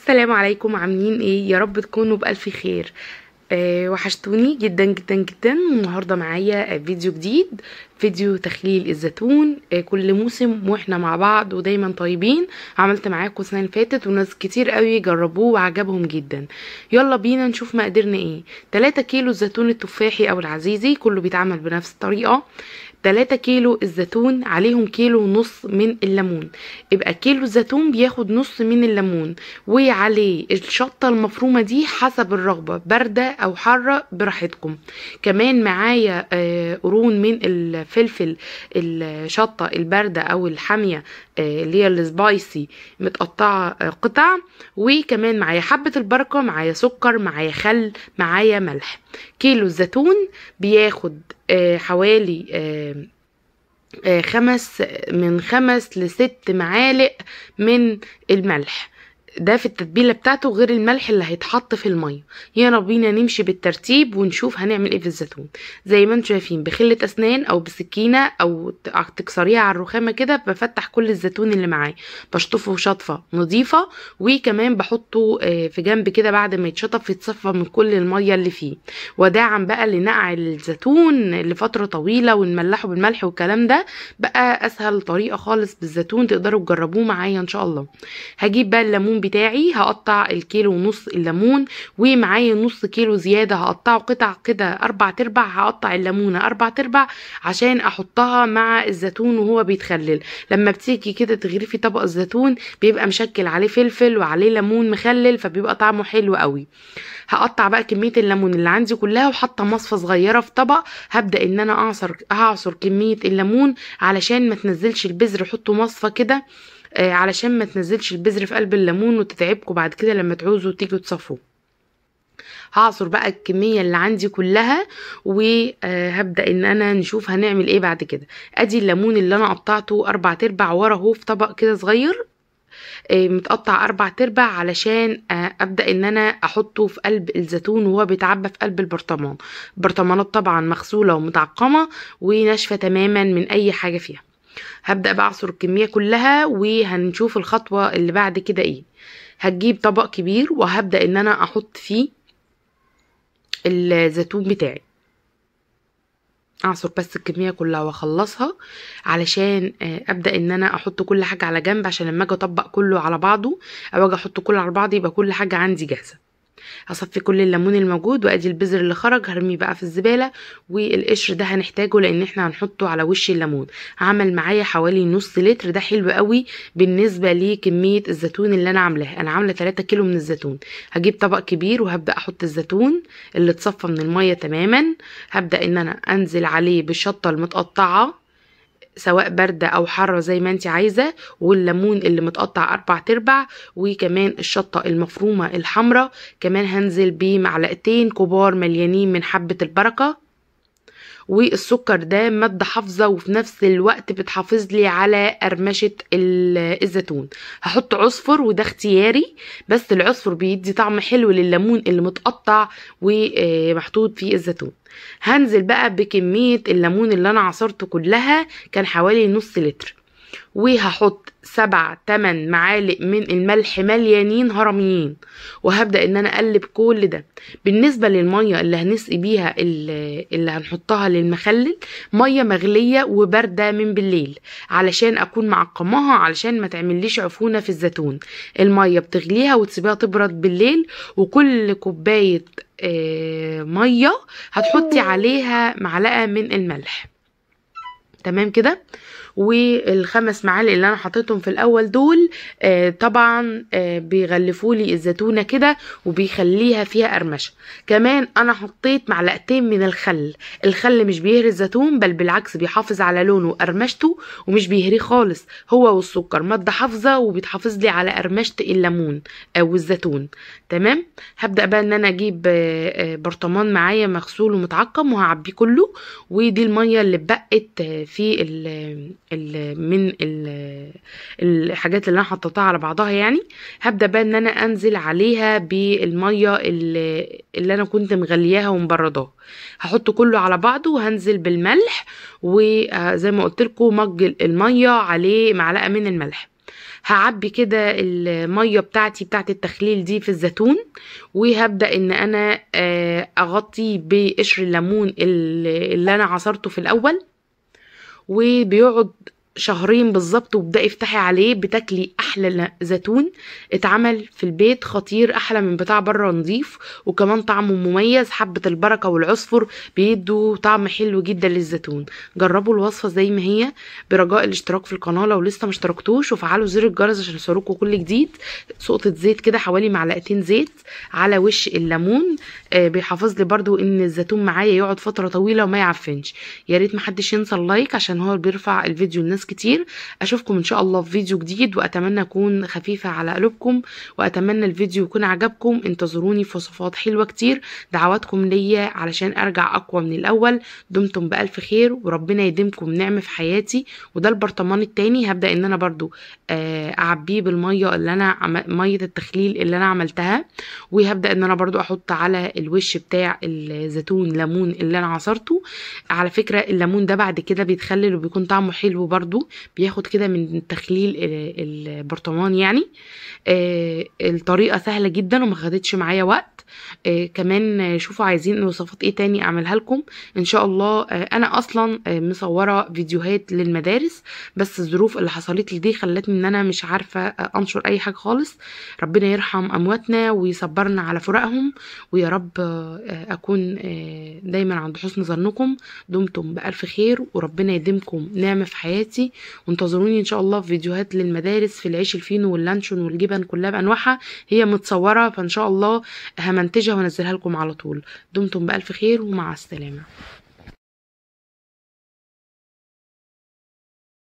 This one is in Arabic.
السلام عليكم، عاملين ايه؟ يا رب تكونوا بألف خير. وحشتوني جدا جدا جدا. النهارده معايا فيديو جديد، فيديو تخليل الزيتون. كل موسم واحنا مع بعض ودايما طيبين. عملت معاكم السنه اللي فاتت وناس كتير قوي جربوه وعجبهم جدا. يلا بينا نشوف مقاديرنا ايه. 3 كيلو الزيتون التفاحي او العزيزي، كله بيتعمل بنفس الطريقه. 3 كيلو الزيتون عليهم كيلو ونص من الليمون، يبقى كيلو الزيتون بياخد نص من الليمون. وعليه الشطة المفرومة دي حسب الرغبة، باردة او حارة براحتكم. كمان معايا قرون من الفلفل، الشطة الباردة او الحامية اللي هي السبايسي، متقطعة قطع. وكمان معايا حبة البركة، معايا سكر، معايا خل، معايا ملح. كيلو الزيتون بياخد حوالي من 5 ل6 معالق من الملح. ده في التتبيله بتاعته غير الملح اللي هيتحط في الميه. يلا بينا نمشي بالترتيب ونشوف هنعمل ايه في الزيتون. زي ما انتم شايفين، بخله اسنان او بسكينه او تكسريها على الرخامه كده، بفتح كل الزيتون اللي معايا، بشطفه شطفه نظيفه. وكمان بحطه في جنب كده بعد ما يتشطف يتصفى من كل الميه اللي فيه. وداعا بقى لنقع الزيتون لفتره طويله ونملحه بالملح والكلام ده، بقى اسهل طريقه خالص بالزيتون، تقدروا تجربوه معايا ان شاء الله. هجيب بقى الليمون بتاعي، هقطع الكيلو ونص الليمون، ومعايا نص كيلو زيادة هقطعه قطع كده 4/4. هقطع الليمونة 4/4 عشان احطها مع الزيتون وهو بيتخلل. لما بتيجي كده تغرفي طبق الزيتون بيبقى مشكل عليه فلفل وعليه ليمون مخلل، فبيبقى طعمه حلو قوي. هقطع بقى كمية الليمون اللي عندي كلها وحاطه مصفى صغيرة في طبق. هبدأ ان انا هعصر كمية الليمون علشان ما تنزلش البذر. حطوا مصفى كده علشان ما تنزلش البذر في قلب الليمون وتتعبكم بعد كده لما تعوزوا تيجوا تصفوه. هعصر بقى الكمية اللي عندي كلها، وهبدأ ان انا نشوف هنعمل ايه بعد كده. ادي الليمون اللي انا قطعته 4/4 ورا اهو في طبق كده صغير، متقطع 4/4 علشان ابدأ ان انا احطه في قلب الزيتون وهو بيتعبى في قلب البرطمان. البرطمانات طبعا مغسولة ومتعقمة وناشفة تماما من اي حاجة فيها. هبدأ بقى اعصر الكمية كلها وهنشوف الخطوة اللي بعد كده ايه. هتجيب طبق كبير وهبدأ ان انا احط فيه الزيتون بتاعي. اعصر بس الكمية كلها واخلصها علشان ابدأ ان انا احط كل حاجة على جنب، عشان لما اجي اطبق كله على بعضه او اجي احط كله على بعض يبقى كل حاجة عندي جاهزة. هصفي كل الليمون الموجود، وادي البذر اللي خرج هرميه بقى في الزبالة. والقشر ده هنحتاجه لان احنا هنحطه على وش الليمون. عمل معايا حوالي نص لتر، ده حلو قوي بالنسبة لكمية الزيتون اللي انا عاملاها. انا عاملة 3 كيلو من الزيتون. هجيب طبق كبير وهبدأ احط الزيتون اللي اتصفى من المية تماما. هبدأ ان انا انزل عليه بالشطة المتقطعة سواء باردة او حارة زي ما انت عايزة، والليمون اللي متقطع 4/4، وكمان الشطة المفرومة الحمراء. كمان هنزل بمعلقتين كبار مليانين من حبة البركة. والسكر ده مادة حافظة وفي نفس الوقت بتحافظ لي على قرمشة الزيتون. هحط عصفر وده اختياري، بس العصفر بيدي طعم حلو لليمون اللي متقطع ومحطوط فيه الزيتون. هنزل بقى بكمية الليمون اللي انا عصرته كلها، كان حوالي نص لتر. وهحط 7-8 معالق من الملح مليانين هرميين، وهبدأ ان انا اقلب كل ده. بالنسبة للمية اللي هنسقي بيها اللي هنحطها للمخلل، مية مغلية وباردة من بالليل علشان اكون معقماها علشان ما تعمليش عفونة في الزيتون. المية بتغليها وتسيبها تبرد بالليل، وكل كوباية مية هتحطي عليها معلقة من الملح. تمام كده. وال5 معالق اللي انا حطيتهم في الاول دول طبعا بيغلفوا لي الزيتونه كده وبيخليها فيها قرمشه. كمان انا حطيت معلقتين من الخل. الخل مش بيهري الزيتون، بل بالعكس بيحافظ على لونه وقرمشته ومش بيهريه خالص. هو والسكر ماده حافظه وبتحافظ لي على قرمشه الليمون او الزيتون. تمام. هبدا بقى ان انا اجيب برطمان معايا مغسول ومتعقم وهعبيه كله. ودي الميه اللي اتبقت في من الحاجات اللي انا حطيتها على بعضها يعني. هبدا بقى ان انا انزل عليها بالميه اللي انا كنت مغلياها ومبرداها. هحط كله على بعضه وهنزل بالملح، وزي ما قلت لكم مج الميه عليه معلقه من الملح. هعبي كده الميه بتاعتي بتاعت التخليل دي في الزيتون، وهبدا ان انا اغطيه بقشر الليمون اللي انا عصرته في الاول، وبيقعد شهرين بالظبط، وابدأي افتحي عليه بتاكلي احلى زيتون اتعمل في البيت، خطير احلى من بتاع بره، نضيف وكمان طعمه مميز. حبة البركة والعصفر بيدوا طعم حلو جدا للزيتون. جربوا الوصفة زي ما هي، برجاء الاشتراك في القناة لو لسه مشتركتوش، وفعلوا زر الجرس عشان يوصلكوا كل جديد. سقطة زيت كده، حوالي معلقتين زيت على وش الليمون، بيحافظ لي برضو ان الزيتون معايا يقعد فترة طويلة وما يعفنش. يا ريت محدش ينسى اللايك عشان هو بيرفع الفيديو لناس كتير. اشوفكم ان شاء الله في فيديو جديد، واتمنى اكون خفيفة على قلوبكم، واتمنى الفيديو يكون عجبكم. انتظروني في وصفات حلوة كتير، دعواتكم ليا علشان ارجع اقوى من الاول. دمتم بألف خير، وربنا يديمكم نعمة في حياتي. وده البرطمان التاني، هبدأ ان انا برضو اعبيه بالمية اللي انا مية التخليل اللي انا عملتها، وهبدأ ان انا برضو احط على الوش بتاع الزيتون ليمون اللي انا عصرته. على فكرة الليمون ده بعد كده بيتخلل وبيكون طعمه حلو برضو، بياخد كده من تخليل البرطمان يعني. الطريقة سهلة جدا وما خدتش معايا وقت. كمان شوفوا عايزين وصفات ايه تاني اعملها لكم ان شاء الله. انا اصلا مصورة فيديوهات للمدارس، بس الظروف اللي حصلت لي دي خلتني ان انا مش عارفة انشر اي حاجة خالص. ربنا يرحم امواتنا ويصبرنا على فراقهم، ويا رب اكون دايما عند حسن ظنكم. دمتم بألف خير، وربنا يديمكم نعمة في حياتي. وانتظروني ان شاء الله في فيديوهات للمدارس في العيش الفينو واللانشون والجبن كلها بانواعها، هي متصورة، فان شاء الله همنتجها وانزلها لكم على طول. دمتم بألف خير، ومع السلامة.